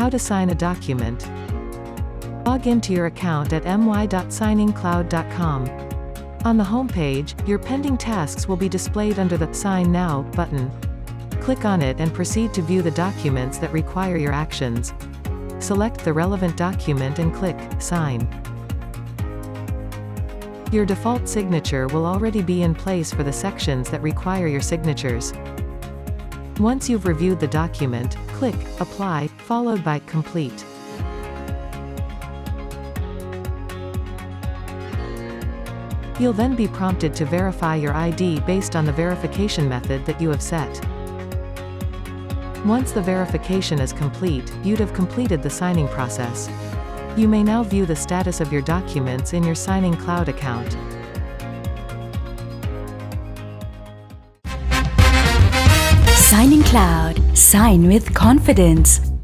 How to sign a document. Log into your account at my.signingcloud.com. On the home page, your pending tasks will be displayed under the Sign Now button. Click on it and proceed to view the documents that require your actions. Select the relevant document and click Sign. Your default signature will already be in place for the sections that require your signatures. Once you've reviewed the document, click Apply, followed by Complete. You'll then be prompted to verify your ID based on the verification method that you have set. Once the verification is complete, you'd have completed the signing process. You may now view the status of your documents in your SigningCloud account. SigningCloud. Sign with confidence.